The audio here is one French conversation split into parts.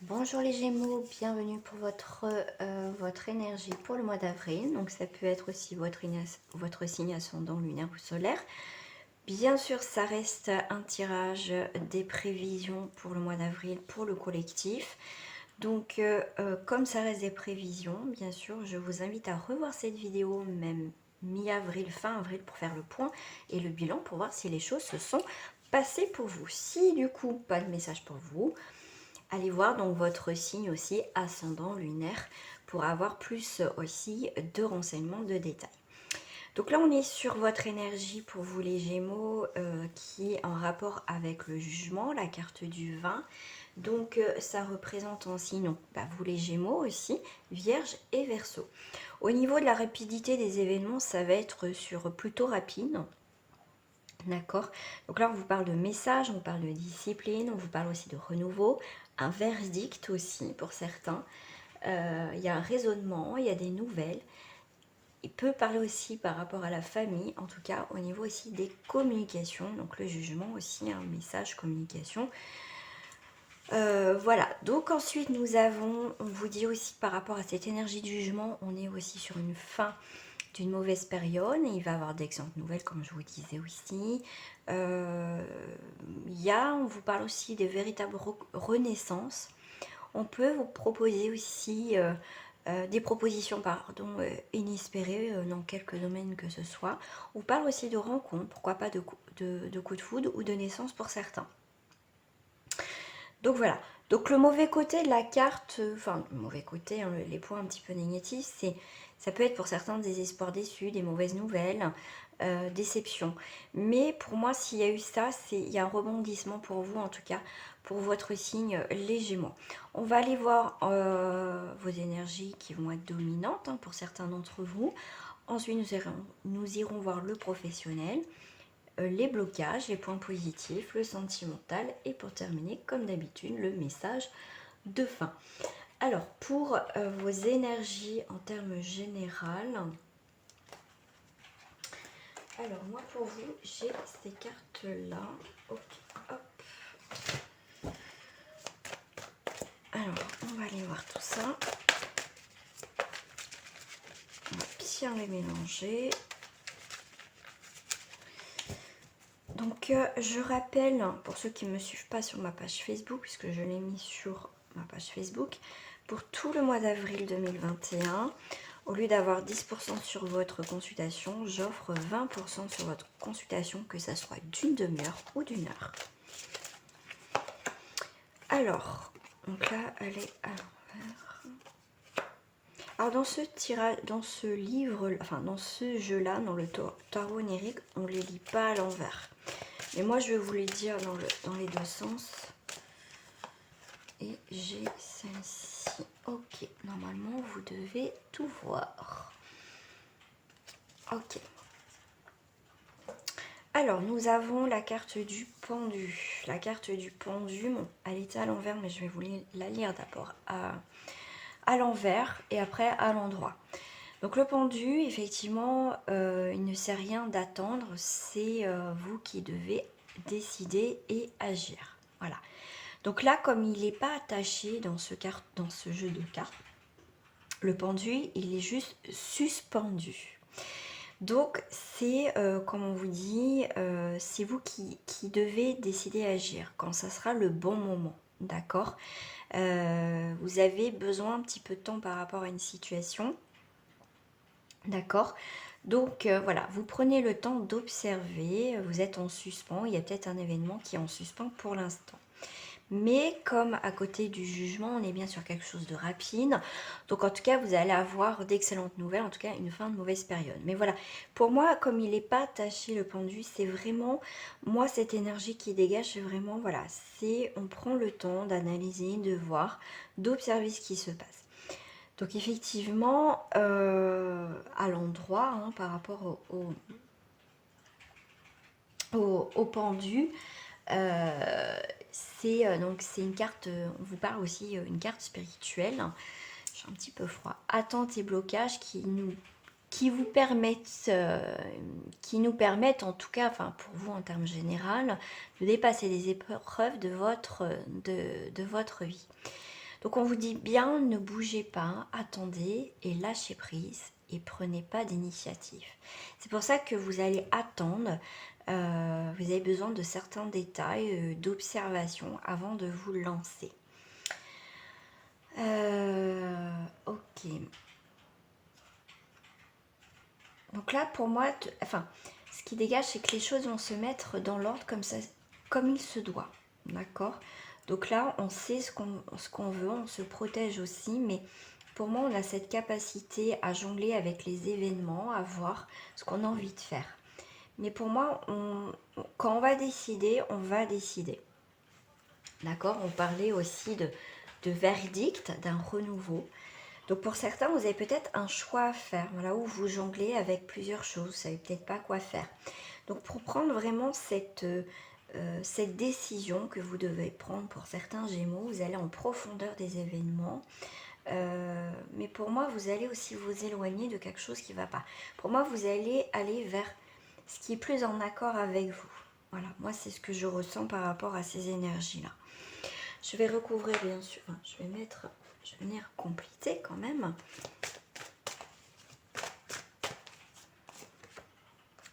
Bonjour les Gémeaux, bienvenue pour votre énergie pour le mois d'avril. Donc ça peut être aussi votre signe ascendant lunaire ou solaire. Bien sûr, ça reste un tirage des prévisions pour le mois d'avril pour le collectif. Donc comme ça reste des prévisions, bien sûr, je vous invite à revoir cette vidéo même mi-avril, fin avril pour faire le point et le bilan pour voir si les choses se sont passées pour vous. Si du coup, pas de message pour vous, allez voir donc votre signe aussi ascendant lunaire pour avoir plus aussi de renseignements, de détails. Donc là on est sur votre énergie pour vous les Gémeaux qui est en rapport avec le jugement, la carte du 20. Donc ça représente en signe vous les Gémeaux aussi, Vierge et Verseau. Au niveau de la rapidité des événements, ça va être sur plutôt rapide. D'accord. Donc là, on vous parle de message, on parle de discipline, on vous parle aussi de renouveau, un verdict aussi pour certains. Il y a un raisonnement, il y a des nouvelles. Il peut parler aussi par rapport à la famille, en tout cas au niveau aussi des communications. Donc le jugement aussi, un message, communication. Voilà, donc ensuite nous avons, on vous dit aussi par rapport à cette énergie du jugement, on est aussi sur une fin d'une mauvaise période et il va y avoir d'excellentes nouvelles comme je vous disais aussi. On vous parle aussi des véritables renaissances. On peut vous proposer aussi des propositions inespérées dans quelques domaines que ce soit. On vous parle aussi de rencontres, pourquoi pas de coups de foudre ou de naissance pour certains. Donc voilà, donc le mauvais côté de la carte, enfin le mauvais côté, hein, les points un petit peu négatifs, ça peut être pour certains des espoirs déçus, des mauvaises nouvelles, déception. Mais pour moi, s'il y a eu ça, il y a un rebondissement pour vous, en tout cas pour votre signe les Gémeaux. On va aller voir vos énergies qui vont être dominantes pour certains d'entre vous. Ensuite, nous irons voir le professionnel, les blocages, les points positifs, le sentimental et pour terminer, comme d'habitude, le message de fin. Alors, pour vos énergies en termes général, alors moi pour vous, j'ai ces cartes-là. Ok, hop. Alors, on va aller voir tout ça. On va bien les mélanger. Donc, je rappelle, pour ceux qui ne me suivent pas sur ma page Facebook, puisque je l'ai mis sur ma page Facebook, pour tout le mois d'avril 2021, au lieu d'avoir 10% sur votre consultation, j'offre 20% sur votre consultation, que ça soit d'une demi-heure ou d'une heure. Alors, donc là, elle est à l'envers. Alors dans ce tirage, dans ce livre, enfin dans ce jeu-là, dans le tarot onirique, on ne les lit pas à l'envers. Mais moi, je vais vous les dire dans les deux sens. Et j'ai celle-ci. Ok, normalement, vous devez tout voir. Ok. Alors, nous avons la carte du pendu. La carte du pendu, bon, elle était à l'envers, mais je vais vous la lire d'abord à l'envers et après à l'endroit. Donc le pendu, effectivement, il ne sert rien d'attendre, c'est vous qui devez décider et agir. Voilà. Donc là, comme il n'est pas attaché dans ce jeu de cartes, le pendu, il est juste suspendu. Donc c'est, comme on vous dit, c'est vous qui devez décider et agir quand ça sera le bon moment. D'accord. Vous avez besoin un petit peu de temps par rapport à une situation. D'accord. Donc voilà, vous prenez le temps d'observer, vous êtes en suspens, il y a peut-être un événement qui est en suspens pour l'instant. Mais comme à côté du jugement, on est bien sur quelque chose de rapide. Donc en tout cas, vous allez avoir d'excellentes nouvelles, en tout cas une fin de mauvaise période. Mais voilà, pour moi, comme il n'est pas attaché le pendu, c'est vraiment, moi cette énergie qui dégage, c'est vraiment, voilà, c'est on prend le temps d'analyser, de voir, d'observer ce qui se passe. Donc effectivement, à l'endroit, par rapport au pendu, c'est une carte, on vous parle aussi une carte spirituelle. J'ai un petit peu froid. Attentes et blocages qui vous permettent, qui nous permettent en tout cas, enfin pour vous en termes général, de dépasser les épreuves de votre vie. Donc on vous dit bien, ne bougez pas, attendez et lâchez prise et prenez pas d'initiative. C'est pour ça que vous allez attendre, vous avez besoin de certains détails, d'observation avant de vous lancer. Ok. Donc là, pour moi, enfin, ce qui dégage, c'est que les choses vont se mettre dans l'ordre comme ça, comme il se doit. D'accord? Donc là, on sait ce qu'on veut, on se protège aussi, mais pour moi, on a cette capacité à jongler avec les événements, à voir ce qu'on a envie de faire. Mais pour moi, quand on va décider, on va décider. D'accord? On parlait aussi de verdict, d'un renouveau. Donc pour certains, vous avez peut-être un choix à faire, voilà, où vous jonglez avec plusieurs choses, vous ne savez peut-être pas quoi faire. Donc pour prendre vraiment cette décision que vous devez prendre pour certains Gémeaux, vous allez en profondeur des événements. Mais pour moi, vous allez aussi vous éloigner de quelque chose qui ne va pas. Pour moi, vous allez aller vers ce qui est plus en accord avec vous. Voilà, moi c'est ce que je ressens par rapport à ces énergies-là. Je vais recouvrir bien sûr, je vais venir compléter quand même.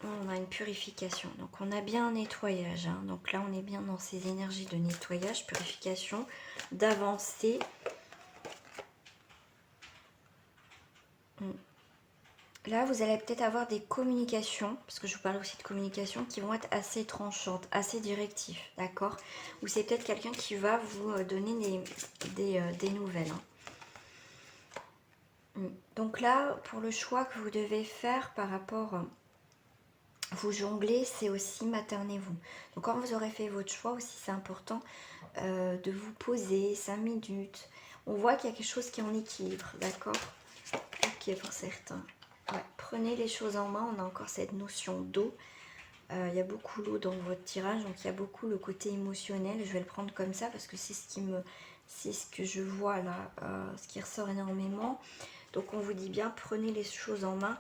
On a une purification, donc on a bien un nettoyage. Hein. Donc là, on est bien dans ces énergies de nettoyage, purification, d'avancée. Là, vous allez peut-être avoir des communications, parce que je vous parle aussi de communications, qui vont être assez tranchantes, assez directives, d'accord? Ou c'est peut-être quelqu'un qui va vous donner des nouvelles. Hein. Donc là, pour le choix que vous devez faire par rapport... vous jonglez, c'est aussi maternez-vous. Donc quand vous aurez fait votre choix aussi, c'est important de vous poser 5 minutes. On voit qu'il y a quelque chose qui est en équilibre, d'accord? Ok, pour certains. Ouais, prenez les choses en main, on a encore cette notion d'eau. Il y a beaucoup l'eau dans votre tirage, donc il y a beaucoup le côté émotionnel. Je vais le prendre comme ça parce que c'est ce que je vois là, ce qui ressort énormément. Donc on vous dit bien, prenez les choses en main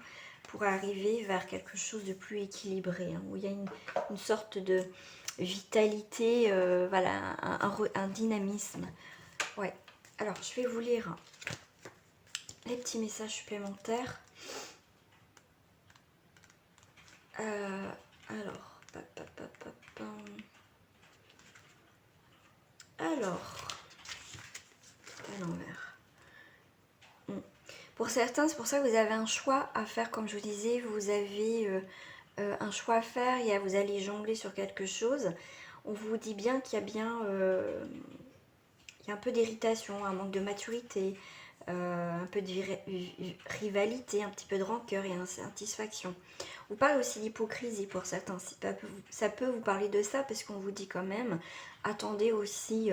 pour arriver vers quelque chose de plus équilibré, hein, où il y a une sorte de vitalité, voilà, un dynamisme. Ouais. Alors, je vais vous lire les petits messages supplémentaires. Alors, à l'envers. Pour certains, c'est pour ça que vous avez un choix à faire, comme je vous disais, vous avez un choix à faire, vous allez jongler sur quelque chose. On vous dit bien qu'il y a bien il y a un peu d'irritation, un manque de maturité, un peu de rivalité, un petit peu de rancœur et insatisfaction. On parle aussi d'hypocrisie pour certains. Ça peut vous parler de ça parce qu'on vous dit quand même, attendez aussi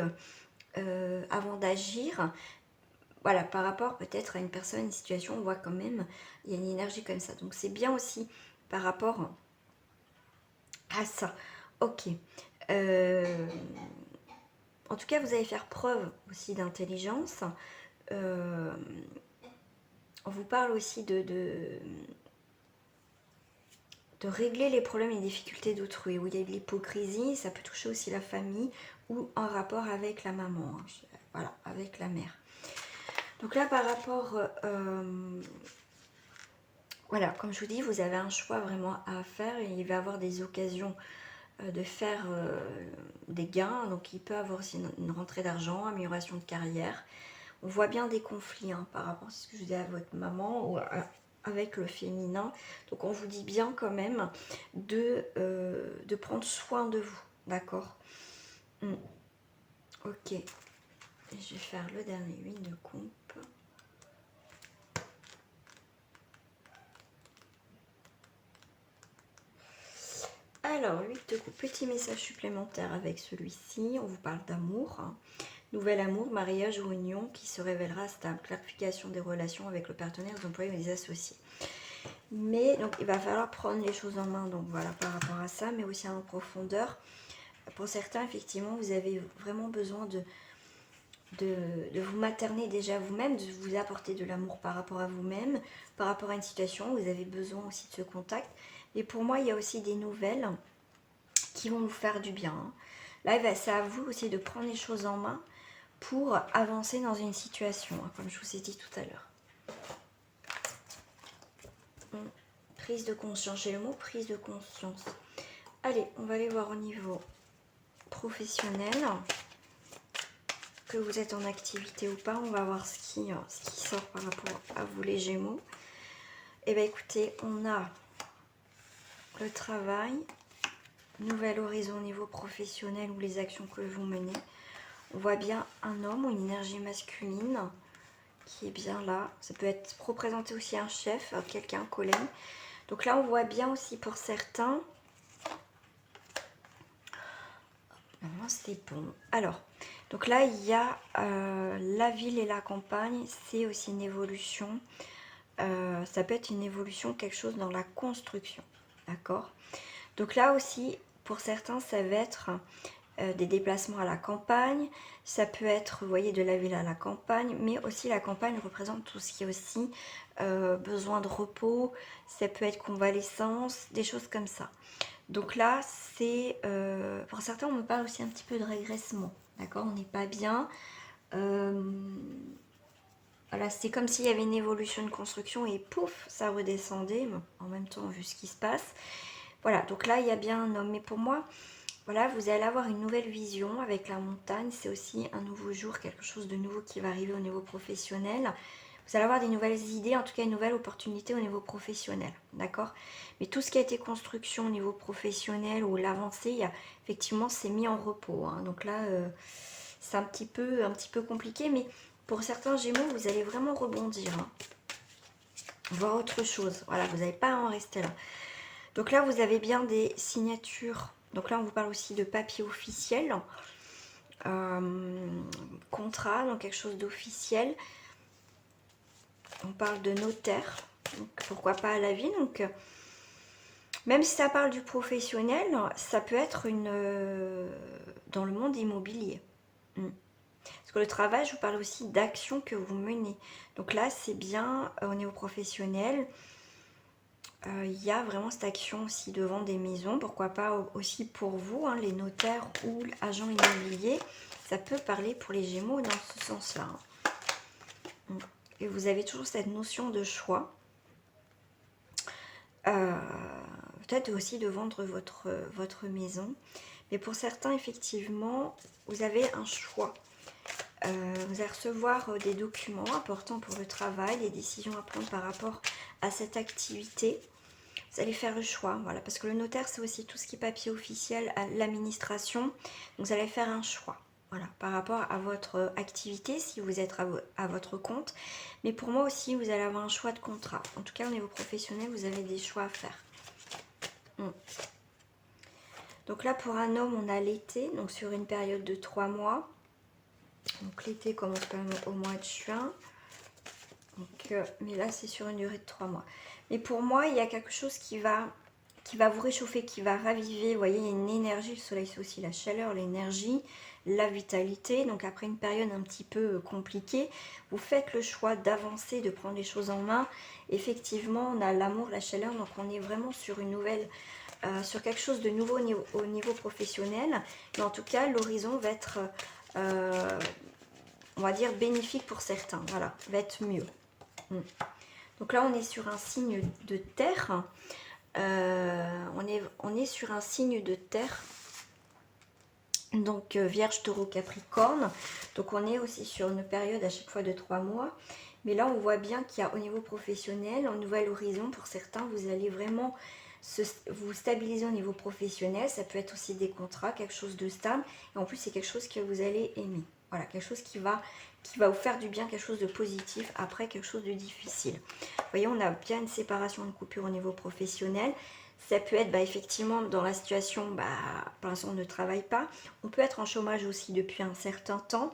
avant d'agir. Voilà, par rapport peut-être à une personne, une situation, on voit quand même, il y a une énergie comme ça. Donc c'est bien aussi par rapport à ça. Ok. En tout cas, vous allez faire preuve aussi d'intelligence. On vous parle aussi de régler les problèmes et les difficultés d'autrui. Où il y a de l'hypocrisie, ça peut toucher aussi la famille ou en rapport avec la maman. Hein. Voilà, avec la mère. Donc là, par rapport... voilà, comme je vous dis, vous avez un choix vraiment à faire et il va y avoir des occasions de faire des gains. Donc il peut avoir aussi une rentrée d'argent, amélioration de carrière. On voit bien des conflits hein, par rapport à ce que je disais à votre maman ou avec le féminin. Donc on vous dit bien quand même de prendre soin de vous. D'accord? Ok. Et je vais faire le dernier 8 de coupe. Alors, 8 de coupe, petit message supplémentaire avec celui-ci. On vous parle d'amour. Hein. Nouvel amour, mariage ou union qui se révélera stable. Clarification des relations avec le partenaire, les employés ou les associés. Mais donc il va falloir prendre les choses en main, donc voilà par rapport à ça, mais aussi en profondeur. Pour certains, effectivement, vous avez vraiment besoin de vous materner déjà vous-même, de vous apporter de l'amour par rapport à vous-même, par rapport à une situation, vous avez besoin aussi de ce contact. Et pour moi, il y a aussi des nouvelles qui vont vous faire du bien. Là, c'est à vous aussi de prendre les choses en main pour avancer dans une situation, hein, comme je vous ai dit tout à l'heure. Prise de conscience, j'ai le mot prise de conscience. Allez, on va aller voir au niveau professionnel, que vous êtes en activité ou pas. On va voir ce qui sort par rapport à vous les Gémeaux. Et bien écoutez, on a le travail, nouvel horizon au niveau professionnel ou les actions que vous menez. On voit bien un homme ou une énergie masculine qui est bien là. Ça peut être représenté aussi un chef, quelqu'un, un collègue. Donc là, on voit bien aussi pour certains. Non, c'est bon. Alors, donc là, il y a la ville et la campagne. C'est aussi une évolution. Ça peut être une évolution, quelque chose dans la construction. D'accord? Donc là aussi, pour certains, ça va être des déplacements à la campagne. Ça peut être, vous voyez, de la ville à la campagne. Mais aussi, la campagne représente tout ce qui est aussi besoin de repos. Ça peut être convalescence, des choses comme ça. Donc là, c'est pour certains, on me parle aussi un petit peu de régressement. D'accord? On n'est pas bien. Voilà, c'est comme s'il y avait une évolution de construction et pouf, ça redescendait. En même temps, vu ce qui se passe. Voilà, donc là, il y a bien un homme. Mais pour moi, voilà, vous allez avoir une nouvelle vision avec la montagne. C'est aussi un nouveau jour, quelque chose de nouveau qui va arriver au niveau professionnel. Vous allez avoir des nouvelles idées, en tout cas une nouvelle opportunité au niveau professionnel, d'accord? Mais tout ce qui a été construction au niveau professionnel ou l'avancée, effectivement, c'est mis en repos, hein. Donc là, c'est un petit peu compliqué, mais pour certains Gémeaux, vous allez vraiment rebondir, hein. Voir autre chose. Voilà, vous n'allez pas en rester là. Donc là, vous avez bien des signatures. Donc là, on vous parle aussi de papier officiel, contrat, donc quelque chose d'officiel. On parle de notaire, donc pourquoi pas à la vie. Donc, même si ça parle du professionnel, ça peut être dans le monde immobilier. Parce que le travail, je vous parle aussi d'action que vous menez. Donc là, c'est bien au niveau professionnel. Il y a vraiment cette action aussi de vendre des maisons. Pourquoi pas aussi pour vous, hein, les notaires ou agents immobiliers. Ça peut parler pour les Gémeaux dans ce sens-là. Et vous avez toujours cette notion de choix. Peut-être aussi de vendre votre maison. Mais pour certains, effectivement, vous avez un choix. Vous allez recevoir des documents importants pour le travail, des décisions à prendre par rapport à cette activité. Vous allez faire le choix, voilà, parce que le notaire, c'est aussi tout ce qui est papier officiel à l'administration. Donc, vous allez faire un choix. Voilà, par rapport à votre activité, si vous êtes à votre compte. Mais pour moi aussi, vous allez avoir un choix de contrat. En tout cas, au niveau professionnel, vous avez des choix à faire. Donc là, pour un homme, on a l'été, donc sur une période de 3 mois. Donc l'été commence quand même au mois de juin. Donc, mais là, c'est sur une durée de 3 mois. Mais pour moi, il y a quelque chose qui va vous réchauffer, qui va raviver. Vous voyez, il y a une énergie. Le soleil, c'est aussi la chaleur, l'énergie, la vitalité. Donc après une période un petit peu compliquée, vous faites le choix d'avancer, de prendre les choses en main. Effectivement, on a l'amour, la chaleur. Donc on est vraiment sur une nouvelle... sur quelque chose de nouveau au niveau professionnel. Mais en tout cas, l'horizon va être, on va dire, bénéfique pour certains. Voilà, va être mieux. Donc là, on est sur un signe de terre. On est sur un signe de terre. Donc, Vierge, Taureau, Capricorne. Donc, on est aussi sur une période à chaque fois de 3 mois. Mais là, on voit bien qu'il y a au niveau professionnel, un nouvel horizon. Pour certains, vous allez vraiment vous stabiliser au niveau professionnel. Ça peut être aussi des contrats, quelque chose de stable. Et en plus, c'est quelque chose que vous allez aimer. Voilà, quelque chose qui va vous faire du bien, quelque chose de positif, après quelque chose de difficile. Vous voyez, on a bien une séparation, une coupure au niveau professionnel. Ça peut être effectivement dans la situation, pour l'instant on ne travaille pas. On peut être en chômage aussi depuis un certain temps.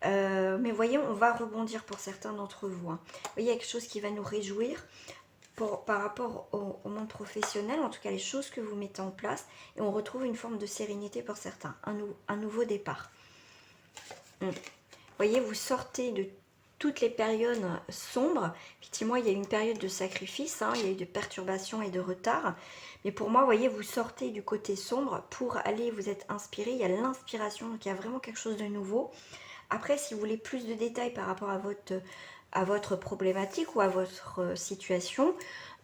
Mais vous voyez, on va rebondir pour certains d'entre vous. Vous voyez, il y a quelque chose qui va nous réjouir par rapport au monde professionnel, en tout cas les choses que vous mettez en place. Et on retrouve une forme de sérénité pour certains, un nouveau départ. Vous voyez, vous sortez de toutes les périodes sombres. Effectivement, il y a eu une période de sacrifice, il y a eu de perturbations et de retard. Mais pour moi, vous voyez, vous sortez du côté sombre pour aller, vous êtes inspiré. Il y a l'inspiration, donc il y a vraiment quelque chose de nouveau. Après, si vous voulez plus de détails par rapport à votre problématique ou à votre situation,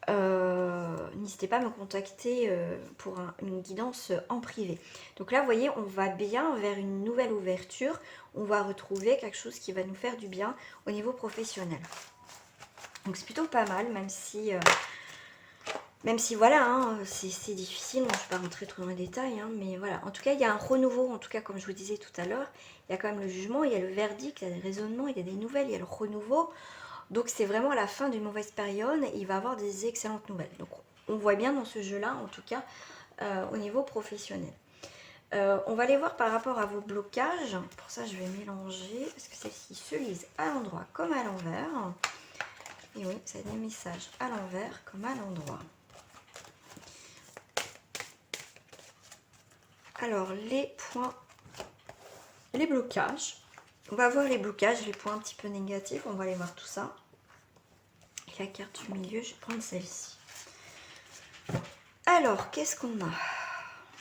n'hésitez pas à me contacter pour une guidance en privé. Donc là, vous voyez, on va bien vers une nouvelle ouverture. On va retrouver quelque chose qui va nous faire du bien au niveau professionnel. Donc c'est plutôt pas mal, même si voilà, hein, c'est difficile. Moi, je ne vais pas rentrer trop dans les détails, hein, mais voilà. En tout cas, il y a un renouveau, en tout cas, comme je vous disais tout à l'heure. Il y a quand même le jugement, il y a le verdict, il y a des raisonnements, il y a des nouvelles, il y a le renouveau. Donc c'est vraiment la fin d'une mauvaise période et il va y avoir des excellentes nouvelles. Donc on voit bien dans ce jeu-là, en tout cas, au niveau professionnel. On va aller voir par rapport à vos blocages. Pour ça, je vais mélanger parce que celles-ci se lisent à l'endroit comme à l'envers. Et oui, c'est des messages à l'envers comme à l'endroit. Alors, les points, les blocages. On va voir les blocages, les points un petit peu négatifs. On va aller voir tout ça. Et la carte du milieu, je vais prendre celle-ci. Alors, qu'est-ce qu'on a?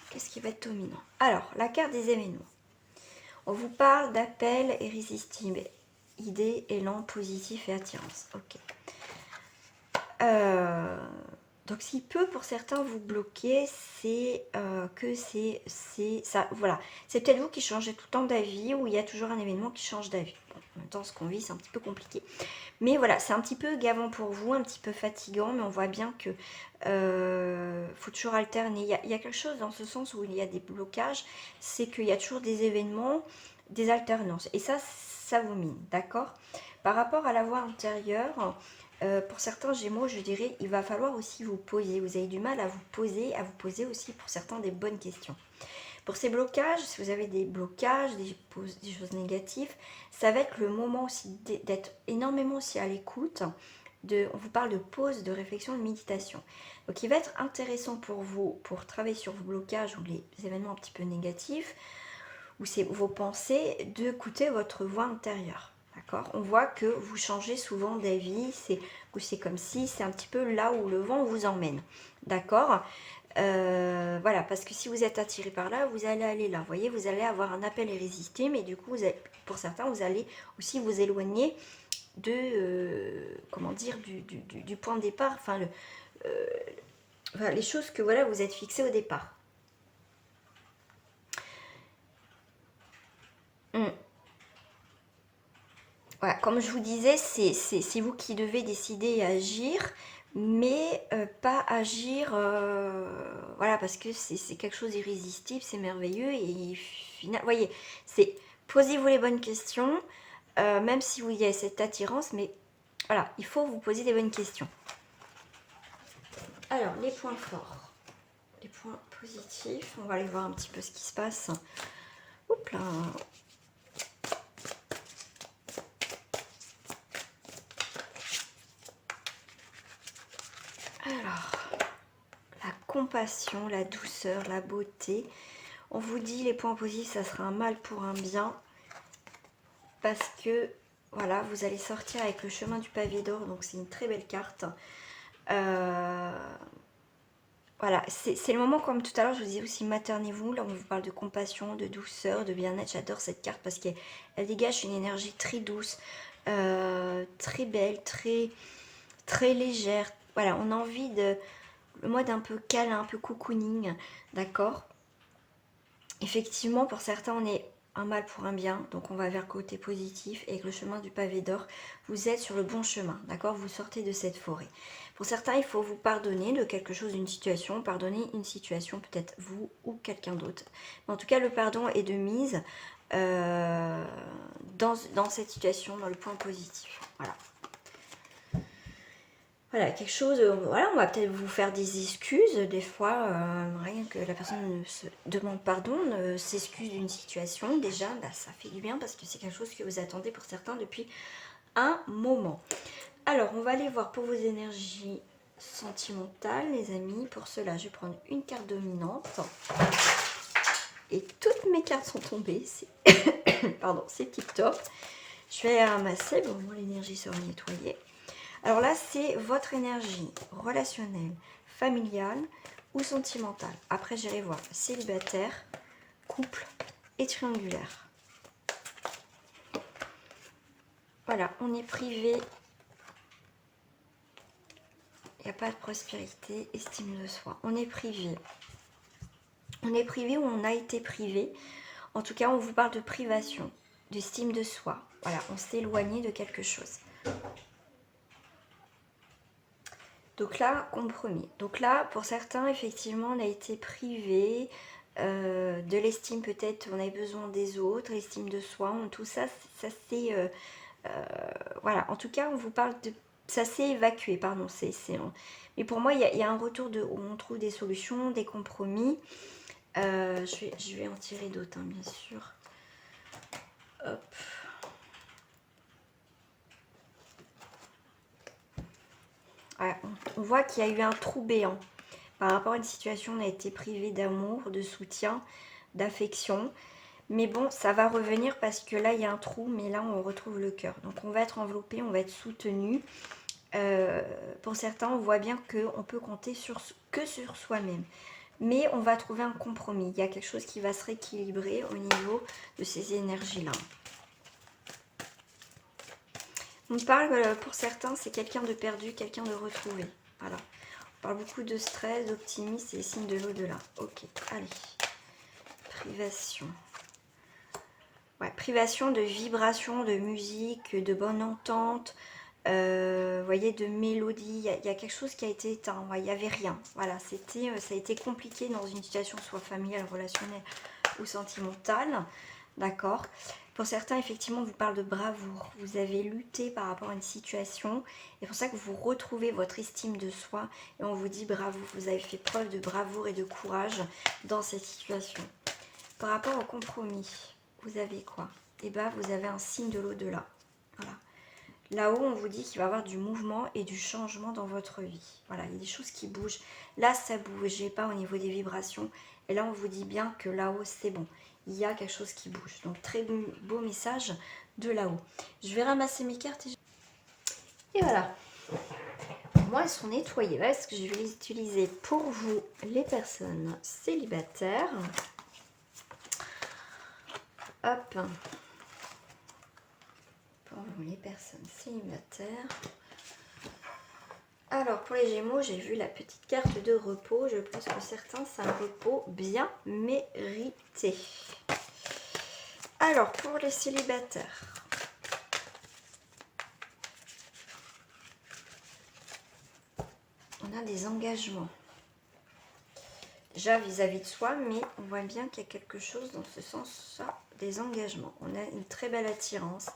Qu'est-ce qui va être dominant? Alors, la carte des événements. On vous parle d'appel irrésistible. Idée, élan, positif et attirance. Ok. Donc, ce qui peut pour certains vous bloquer, c'est que c'est ça. Voilà. C'est peut-être vous qui changez tout le temps d'avis ou il y a toujours un événement qui change d'avis. Bon, en même temps, ce qu'on vit, c'est un petit peu compliqué. Mais voilà, c'est un petit peu gavant pour vous, un petit peu fatigant, mais on voit bien que faut toujours alterner. Il y a quelque chose dans ce sens où il y a des blocages, c'est qu'il y a toujours des événements, des alternances. Et ça vous mine, d'accord? Par rapport à la voie intérieure, pour certains Gémeaux, je dirais, il va falloir aussi vous poser. Vous avez du mal à vous poser aussi pour certains des bonnes questions. Pour ces blocages, si vous avez des blocages, des choses négatives, ça va être le moment aussi d'être énormément aussi à l'écoute. On vous parle de pause, de réflexion, de méditation. Donc il va être intéressant pour vous, pour travailler sur vos blocages ou les événements un petit peu négatifs, ou c'est vos pensées, d'écouter votre voix intérieure. D'accord? On voit que vous changez souvent d'avis, c'est comme si c'est un petit peu là où le vent vous emmène. D'accord? Voilà, parce que si vous êtes attiré par là, vous allez aller là. Vous voyez, vous allez avoir un appel irrésistible, mais du coup, pour certains, vous allez aussi vous éloigner de, comment dire, du point de départ, enfin, les choses que voilà, vous êtes fixé au départ. Voilà, comme je vous disais, c'est vous qui devez décider et agir, mais pas agir, voilà, parce que c'est quelque chose d'irrésistible, c'est merveilleux, et final, voyez, c'est posez-vous les bonnes questions, même si vous y avez cette attirance, mais voilà, il faut vous poser des bonnes questions. Alors, les points forts, les points positifs, on va aller voir un petit peu ce qui se passe. Oups là. Alors, la compassion, la douceur, la beauté. On vous dit les points positifs, ça sera un mal pour un bien. Parce que, voilà, vous allez sortir avec le chemin du pavé d'or. Donc, c'est une très belle carte. Voilà, c'est le moment, comme tout à l'heure, je vous disais aussi, maternez-vous. Là, on vous parle de compassion, de douceur, de bien-être. J'adore cette carte parce qu'elle dégage une énergie très douce, très belle, très légère. Voilà, on a envie le mode un peu câlin, un peu cocooning, d'accord? Effectivement, pour certains, on est un mal pour un bien, donc on va vers le côté positif, et avec le chemin du pavé d'or, vous êtes sur le bon chemin, d'accord? Vous sortez de cette forêt. Pour certains, il faut vous pardonner de quelque chose, d'une situation, pardonner une situation, peut-être vous ou quelqu'un d'autre. Mais en tout cas, le pardon est de mise dans cette situation, dans le point positif. Voilà. Voilà, quelque chose, voilà, on va peut-être vous faire des excuses, des fois, rien que la personne se demande pardon, s'excuse d'une situation, déjà, bah, ça fait du bien parce que c'est quelque chose que vous attendez pour certains depuis un moment. Alors, on va aller voir pour vos énergies sentimentales, les amis. Pour cela, je vais prendre une carte dominante. Et toutes mes cartes sont tombées, pardon, c'est tip top. Je vais ramasser, bon, au moins l'énergie sera nettoyée. Alors là, c'est votre énergie relationnelle, familiale ou sentimentale. Après, j'irai voir célibataire, couple et triangulaire. Voilà, on est privé. Il n'y a pas de prospérité, estime de soi. On est privé. On est privé ou on a été privé. En tout cas, on vous parle de privation, d'estime de soi. Voilà, on s'est éloigné de quelque chose. Donc là, compromis. Donc là, pour certains, effectivement, on a été privé de l'estime, peut-être, on avait besoin des autres, l'estime de soi, tout ça, ça c'est... voilà, en tout cas, on vous parle de... Ça s'est évacué, pardon. Mais pour moi, il y a un retour où on trouve des solutions, des compromis. Je vais en tirer d'autres, hein, bien sûr. Hop. Ouais, on voit qu'il y a eu un trou béant. Par rapport à une situation, on a été privé d'amour, de soutien, d'affection. Mais bon, ça va revenir parce que là, il y a un trou, mais là, on retrouve le cœur. Donc, on va être enveloppé, on va être soutenu. Pour certains, on voit bien qu'on peut compter que sur soi-même. Mais on va trouver un compromis. Il y a quelque chose qui va se rééquilibrer au niveau de ces énergies-là. On parle, pour certains, c'est quelqu'un de perdu, quelqu'un de retrouvé. Voilà. On parle beaucoup de stress, d'optimisme et des signes de l'au-delà. Ok, allez. Privation. Ouais, privation de vibration, de musique, de bonne entente, vous voyez, de mélodie. Il y a quelque chose qui a été éteint. Ouais, il n'y avait rien. Voilà, ça a été compliqué dans une situation soit familiale, relationnelle ou sentimentale. D'accord. Pour certains, effectivement, on vous parle de bravoure. Vous avez lutté par rapport à une situation. Et c'est pour ça que vous retrouvez votre estime de soi. Et on vous dit bravo. Vous avez fait preuve de bravoure et de courage dans cette situation. Par rapport au compromis, vous avez quoi? Eh bien, vous avez un signe de l'au-delà. Voilà. Là-haut, on vous dit qu'il va y avoir du mouvement et du changement dans votre vie. Voilà, il y a des choses qui bougent. Là, ça ne bougeait pas au niveau des vibrations. Et là, on vous dit bien que là-haut, c'est bon. Il y a quelque chose qui bouge. Donc, très beau message de là-haut. Je vais ramasser mes cartes. Et voilà. Moi, elles sont nettoyées. Voilà ce que je vais les utiliser pour vous, les personnes célibataires. Hop. Pour vous, les personnes célibataires. Alors, pour les Gémeaux, j'ai vu la petite carte de repos. Je pense que certains, c'est un repos bien mérité. Alors, pour les célibataires. On a des engagements. Déjà vis-à-vis de soi, mais on voit bien qu'il y a quelque chose dans ce sens-là, des engagements. On a une très belle attirance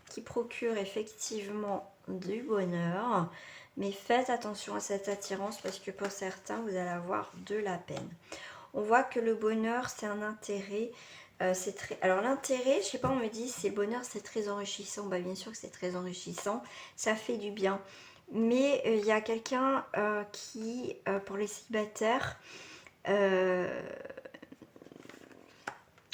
qui procure effectivement du bonheur. Mais faites attention à cette attirance parce que pour certains, vous allez avoir de la peine. On voit que le bonheur, c'est un intérêt. Alors l'intérêt, je sais pas, on me dit, c'est le bonheur, c'est très enrichissant. Bah, bien sûr que c'est très enrichissant. Ça fait du bien. Mais il y a quelqu'un qui, pour les célibataires,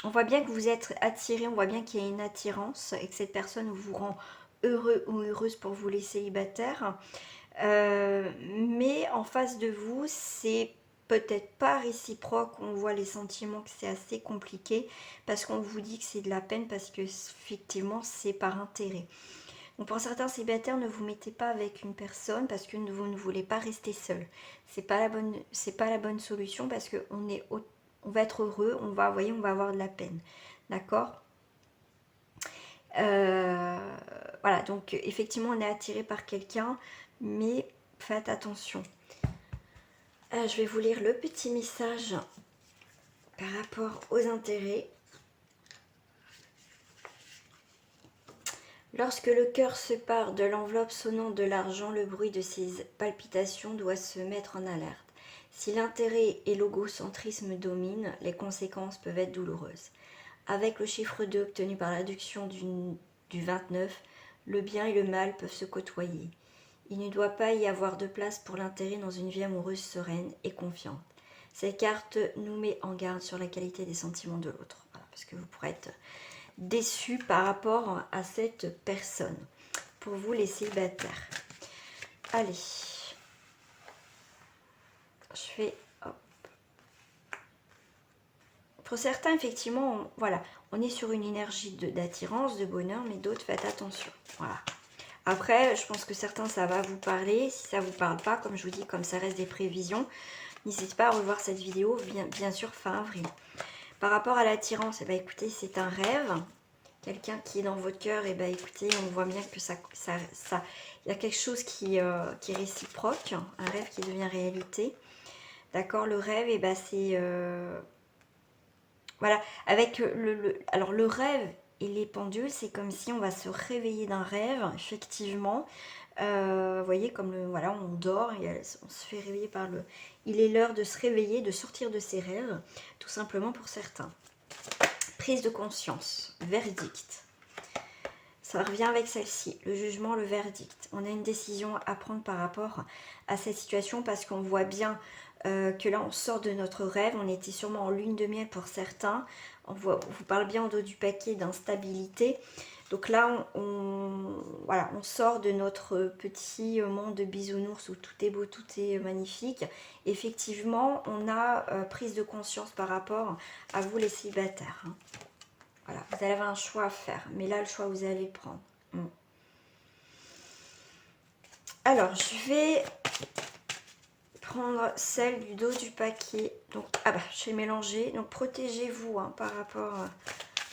on voit bien que vous êtes attiré, on voit bien qu'il y a une attirance et que cette personne vous rend heureux ou heureuse pour vous les célibataires. Mais en face de vous, c'est peut-être pas réciproque. On voit les sentiments que c'est assez compliqué parce qu'on vous dit que c'est de la peine parce que effectivement c'est par intérêt. Donc pour certains célibataires, ne vous mettez pas avec une personne parce que vous ne voulez pas rester seul. C'est pas la bonne solution parce que on va être heureux, on va avoir de la peine. D'accord? Voilà, donc effectivement on est attiré par quelqu'un, mais faites attention. Je vais vous lire le petit message par rapport aux intérêts. Lorsque le cœur se part de l'enveloppe sonnante de l'argent, le bruit de ses palpitations doit se mettre en alerte. Si l'intérêt et l'égocentrisme dominent, les conséquences peuvent être douloureuses. Avec le chiffre 2 obtenu par l'adduction du 29, le bien et le mal peuvent se côtoyer. Il ne doit pas y avoir de place pour l'intérêt dans une vie amoureuse sereine et confiante. Cette carte nous met en garde sur la qualité des sentiments de l'autre, parce que vous pourrez être déçu par rapport à cette personne. Pour vous les célibataires. Allez. Je fais... Hop. Pour certains, effectivement, voilà, on est sur une énergie d'attirance, de bonheur, mais d'autres, faites attention. Voilà. Après, je pense que certains, ça va vous parler. Si ça ne vous parle pas, comme je vous dis, comme ça reste des prévisions, n'hésitez pas à revoir cette vidéo, bien sûr, fin avril. Par rapport à l'attirance, eh ben, écoutez, c'est un rêve. Quelqu'un qui est dans votre cœur, eh ben, écoutez, on voit bien que il y a quelque chose qui est réciproque, un rêve qui devient réalité. D'accord, le rêve, eh ben, c'est... voilà, avec alors le rêve et les pendules, c'est comme si on va se réveiller d'un rêve, effectivement. Vous voyez, comme voilà, on dort et on se fait réveiller par le... Il est l'heure de se réveiller, de sortir de ses rêves, tout simplement pour certains. Prise de conscience, verdict. Ça revient avec celle-ci, le jugement, le verdict. On a une décision à prendre par rapport à cette situation parce qu'on voit bien que là on sort de notre rêve, on était sûrement en lune de miel pour certains. On vous parle bien en dos du paquet d'instabilité. Donc là voilà, on sort de notre petit monde de bisounours où tout est beau, tout est magnifique. Effectivement, on a prise de conscience par rapport à vous les célibataires. Hein. Voilà, vous avez un choix à faire, mais là le choix vous allez le prendre. Alors, je vais prendre celle du dos du paquet. Donc, j'ai mélangé. Donc, protégez-vous hein, par rapport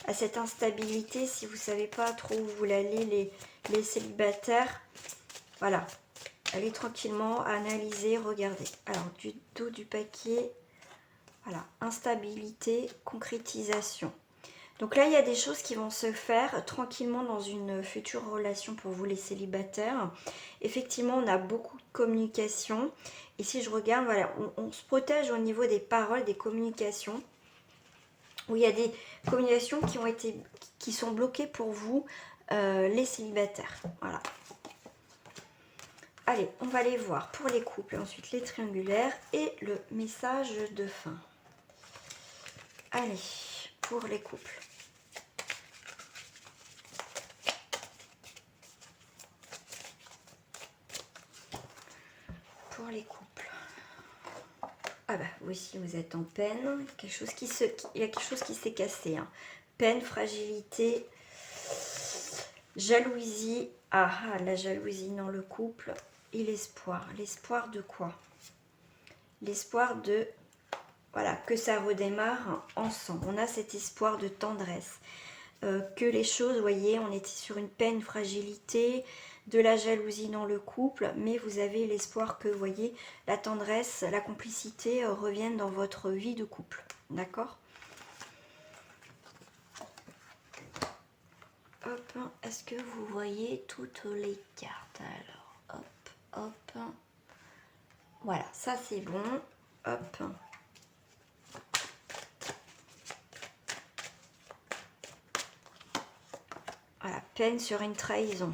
à cette instabilité. Si vous ne savez pas trop où vous voulez aller, les célibataires, voilà. Allez tranquillement, analyser, regarder. Alors, du dos du paquet, voilà. Instabilité, concrétisation. Donc là, il y a des choses qui vont se faire tranquillement dans une future relation pour vous les célibataires. Effectivement, on a beaucoup de communication. Et si je regarde, voilà, on se protège au niveau des paroles, des communications. Où il y a des communications qui sont bloquées pour vous, les célibataires. Voilà. Allez, on va les voir pour les couples. Ensuite, les triangulaires et le message de fin. Allez, pour les couples. Pour les couples. Vous aussi vous êtes en peine. Il y a quelque chose qui s'est cassé. Hein. Peine, fragilité, jalousie. La jalousie dans le couple. Et l'espoir. L'espoir de quoi? L'espoir de... Voilà, que ça redémarre ensemble. On a cet espoir de tendresse. Que les choses, vous voyez, on était sur une peine, fragilité, de la jalousie dans le couple, mais vous avez l'espoir que, vous voyez, la tendresse, la complicité reviennent dans votre vie de couple. D'accord? Hop, est-ce que vous voyez toutes les cartes? Alors, hop. Voilà, ça c'est bon. Hop. Voilà, peine sur une trahison.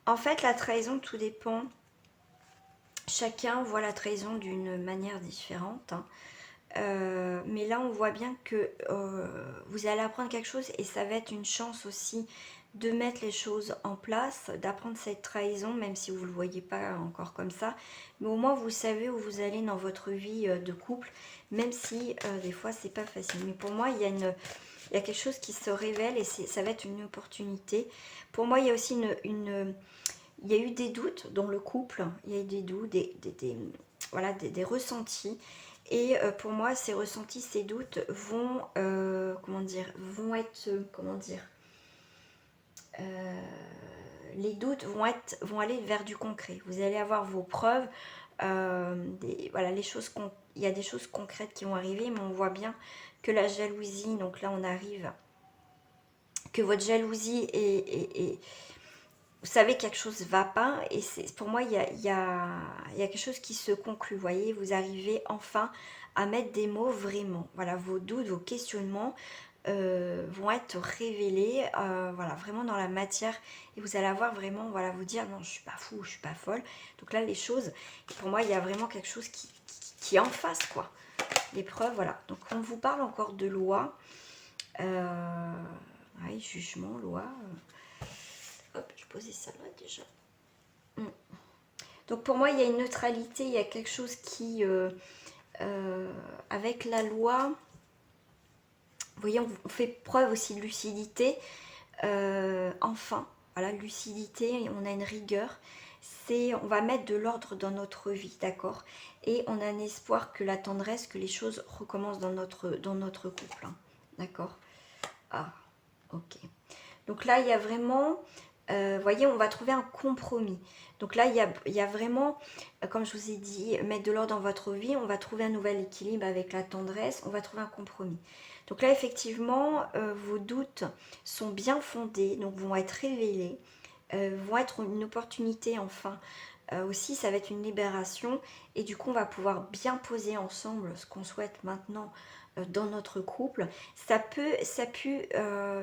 En fait, la trahison, tout dépend. Chacun voit la trahison d'une manière différente. Hein. Mais là, on voit bien que vous allez apprendre quelque chose et ça va être une chance aussi de mettre les choses en place, d'apprendre cette trahison, même si vous ne le voyez pas encore comme ça. Mais au moins, vous savez où vous allez dans votre vie de couple, même si des fois, c'est pas facile. Mais pour moi, il y a quelque chose qui se révèle et ça va être une opportunité. Pour moi, il y a aussi il y a eu des doutes dans le couple, il y a eu des doutes, des ressentis. Et pour moi, ces ressentis, ces doutes vont, les doutes vont aller vers du concret. Vous allez avoir vos preuves, il y a des choses concrètes qui vont arriver, mais on voit bien que la jalousie, donc là on arrive, que votre jalousie est vous savez que quelque chose ne va pas et pour moi il y a quelque chose qui se conclut, vous voyez, vous arrivez enfin à mettre des mots vraiment, voilà, vos doutes, vos questionnements vont être révélés, voilà, vraiment dans la matière et vous allez avoir vraiment, voilà, vous dire non je suis pas fou, je suis pas folle, donc là les choses, pour moi il y a vraiment quelque chose qui est en face quoi, les preuves, voilà, donc on vous parle encore de loi, oui, jugement, loi, hop, je posais ça là déjà. Donc pour moi, il y a une neutralité, il y a quelque chose qui, avec la loi, vous voyez, on fait preuve aussi de lucidité. Enfin, voilà, lucidité, on a une rigueur. On va mettre de l'ordre dans notre vie, d'accord? Et on a un espoir que la tendresse, que les choses recommencent dans notre couple, hein, d'accord? Ah, ok. Donc là, il y a vraiment, vous voyez, on va trouver un compromis. Donc là, il y a vraiment, comme je vous ai dit, mettre de l'ordre dans votre vie. On va trouver un nouvel équilibre avec la tendresse. On va trouver un compromis. Donc là, effectivement, vos doutes sont bien fondés, donc vont être révélés, vont être une opportunité, enfin. Aussi, ça va être une libération. Et du coup, on va pouvoir bien poser ensemble ce qu'on souhaite maintenant dans notre couple. Ça peut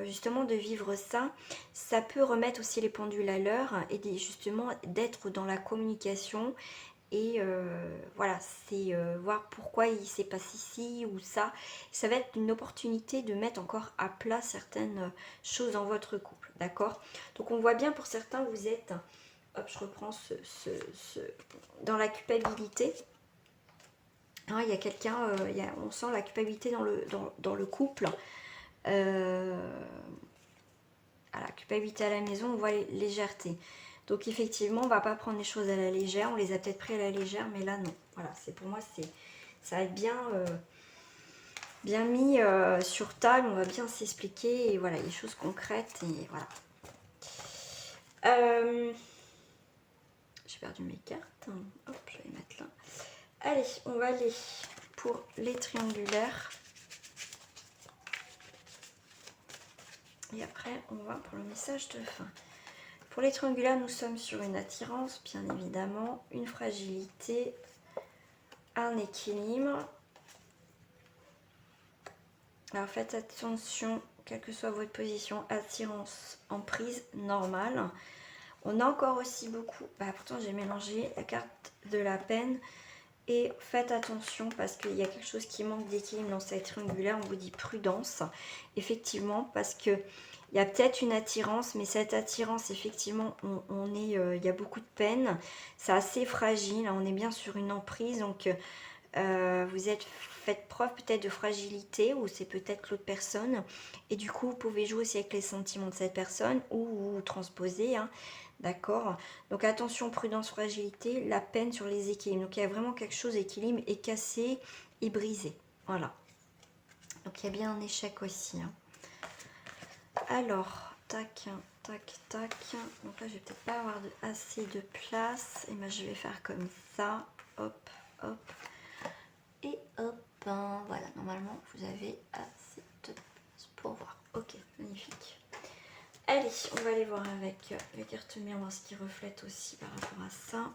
justement de vivre ça, ça peut remettre aussi les pendules à l'heure et justement d'être dans la communication et voilà, c'est voir pourquoi il s'est passé ci ou ça. Ça va être une opportunité de mettre encore à plat certaines choses dans votre couple, d'accord? Donc on voit bien pour certains, vous êtes, hop, je reprends dans la culpabilité. Ah, il y a quelqu'un, on sent la culpabilité dans le couple. À la culpabilité à la maison, on voit légèreté. Donc effectivement, on va pas prendre les choses à la légère. On les a peut-être pris à la légère, mais là non. Voilà, c'est pour moi, ça va être bien mis sur table. On va bien s'expliquer et voilà, les choses concrètes et voilà. J'ai perdu mes cartes. Hop, je vais les mettre là. Allez, on va aller pour les triangulaires. Et après, on va pour le message de fin. Pour les triangulaires, nous sommes sur une attirance, bien évidemment, une fragilité, un équilibre. Alors faites attention, quelle que soit votre position, attirance, emprise, normale. On a encore aussi beaucoup, pourtant j'ai mélangé la carte de la peine. Et faites attention parce qu'il y a quelque chose qui manque d'équilibre dans cette triangulaire. On vous dit prudence, effectivement, parce que il y a peut-être une attirance, mais cette attirance, effectivement, il y a beaucoup de peine. C'est assez fragile, on est bien sur une emprise, donc faites preuve peut-être de fragilité, ou c'est peut-être l'autre personne. Et du coup, vous pouvez jouer aussi avec les sentiments de cette personne, ou transposer, hein. D'accord? Donc attention, prudence, fragilité, la peine sur les équilibres. Donc il y a vraiment quelque chose, équilibre est cassé et brisé. Voilà. Donc il y a bien un échec aussi, hein. Alors, tac, tac, tac. Donc là, je vais peut-être pas avoir assez de place. Et moi, je vais faire comme ça. Hop, hop. Et hop. Voilà, normalement, vous avez assez de place pour voir. Ok, magnifique. Allez, on va aller voir avec les cartes miroirs ce qui reflète aussi par rapport à ça.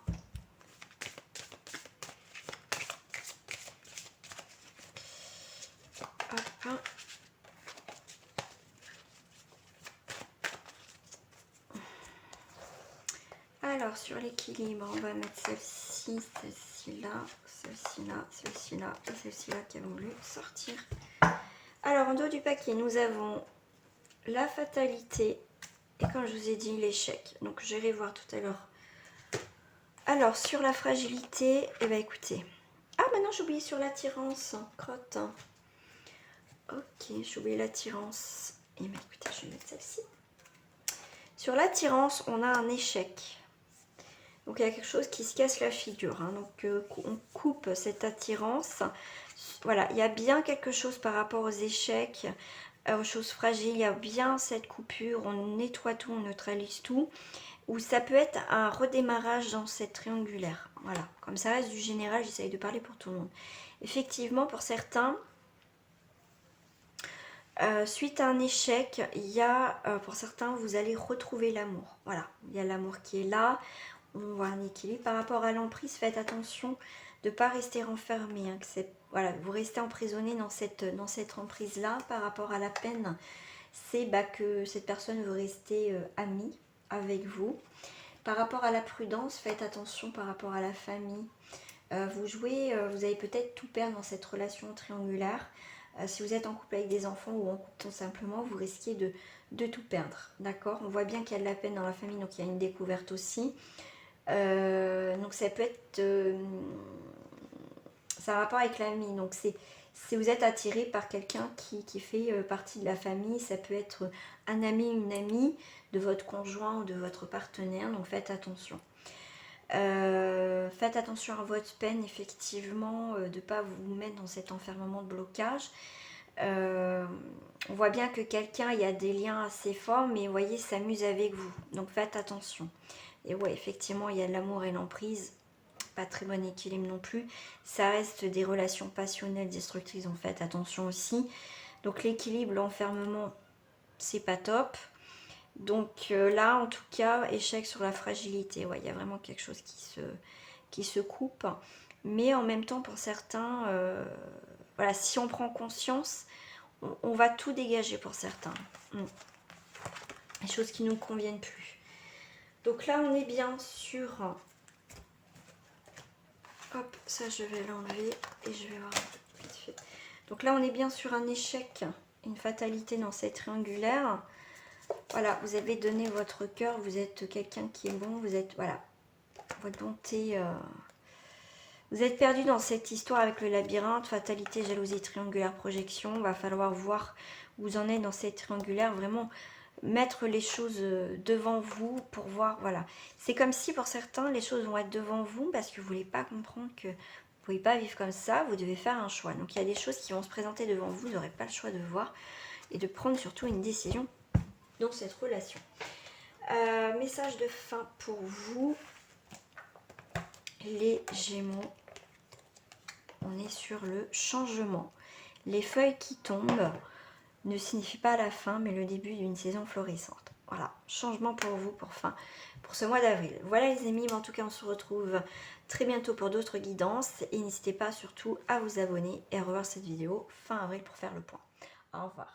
Hop. Alors, sur l'équilibre, on va mettre celle-ci, celle-ci là, celle-ci là, celle-ci là et celle-ci là qui a voulu sortir. Alors, en dos du paquet, nous avons la fatalité et comme je vous ai dit, l'échec. Donc, j'irai voir tout à l'heure. Alors, sur la fragilité, eh bien, écoutez. Ah, maintenant, j'ai oublié sur l'attirance. Crotte. Ok, j'ai oublié l'attirance. Eh bien, écoutez, je vais mettre celle-ci. Sur l'attirance, on a un échec. Donc, il y a quelque chose qui se casse la figure, hein. Donc, on coupe cette attirance. Voilà, il y a bien quelque chose par rapport aux échecs, aux choses fragiles. Il y a bien cette coupure. On nettoie tout, on neutralise tout. Ou ça peut être un redémarrage dans cette triangulaire. Voilà, comme ça reste du général, j'essaye de parler pour tout le monde. Effectivement, pour certains, suite à un échec, il y a, pour certains, vous allez retrouver l'amour. Voilà, il y a l'amour qui est là. On voit un équilibre. Par rapport à l'emprise, faites attention de ne pas rester enfermé. Hein, voilà, vous restez emprisonné dans cette emprise-là. Par rapport à la peine, c'est que cette personne veut rester amie avec vous. Par rapport à la prudence, faites attention par rapport à la famille. Vous allez peut-être tout perdre dans cette relation triangulaire. Si vous êtes en couple avec des enfants ou en couple tout simplement, vous risquez de tout perdre. D'accord? On voit bien qu'il y a de la peine dans la famille, donc il y a une découverte aussi. Donc ça peut être... ça a rapport avec l'ami. Donc c'est si vous êtes attiré par quelqu'un qui fait partie de la famille, ça peut être un ami, une amie de votre conjoint ou de votre partenaire. Donc faites attention. Faites attention à votre peine, effectivement, de ne pas vous mettre dans cet enfermement de blocage. On voit bien que quelqu'un, il y a des liens assez forts, mais vous voyez, s'amuse avec vous. Donc faites attention. Et ouais, effectivement, il y a de l'amour et l'emprise. Pas très bon équilibre non plus. Ça reste des relations passionnelles destructrices, donc faites attention aussi. Donc l'équilibre, l'enfermement, c'est pas top. Donc là, en tout cas, échec sur la fragilité. Ouais, il y a vraiment quelque chose qui se coupe. Mais en même temps, pour certains, voilà, si on prend conscience, on va tout dégager pour certains. Les choses qui ne nous conviennent plus. Donc là, on est bien sur... Hop, ça je vais l'enlever et je vais voir vite fait. Donc là, on est bien sur un échec, une fatalité dans cette triangulaire. Voilà, vous avez donné votre cœur, vous êtes quelqu'un qui est bon, vous êtes, voilà, votre bonté... Vous êtes perdu dans cette histoire avec le labyrinthe, fatalité, jalousie, triangulaire, projection. Il va falloir voir où vous en êtes dans cette triangulaire, vraiment mettre les choses devant vous pour voir, voilà. C'est comme si pour certains, les choses vont être devant vous parce que vous ne voulez pas comprendre que vous ne pouvez pas vivre comme ça, vous devez faire un choix. Donc il y a des choses qui vont se présenter devant vous, vous n'aurez pas le choix de voir et de prendre surtout une décision dans cette relation. Message de fin pour vous, les Gémeaux. On est sur le changement. Les feuilles qui tombent ne signifient pas la fin, mais le début d'une saison florissante. Voilà, changement pour vous pour ce mois d'avril. Voilà les amis, mais en tout cas on se retrouve très bientôt pour d'autres guidances. Et n'hésitez pas surtout à vous abonner et à revoir cette vidéo fin avril pour faire le point. Au revoir.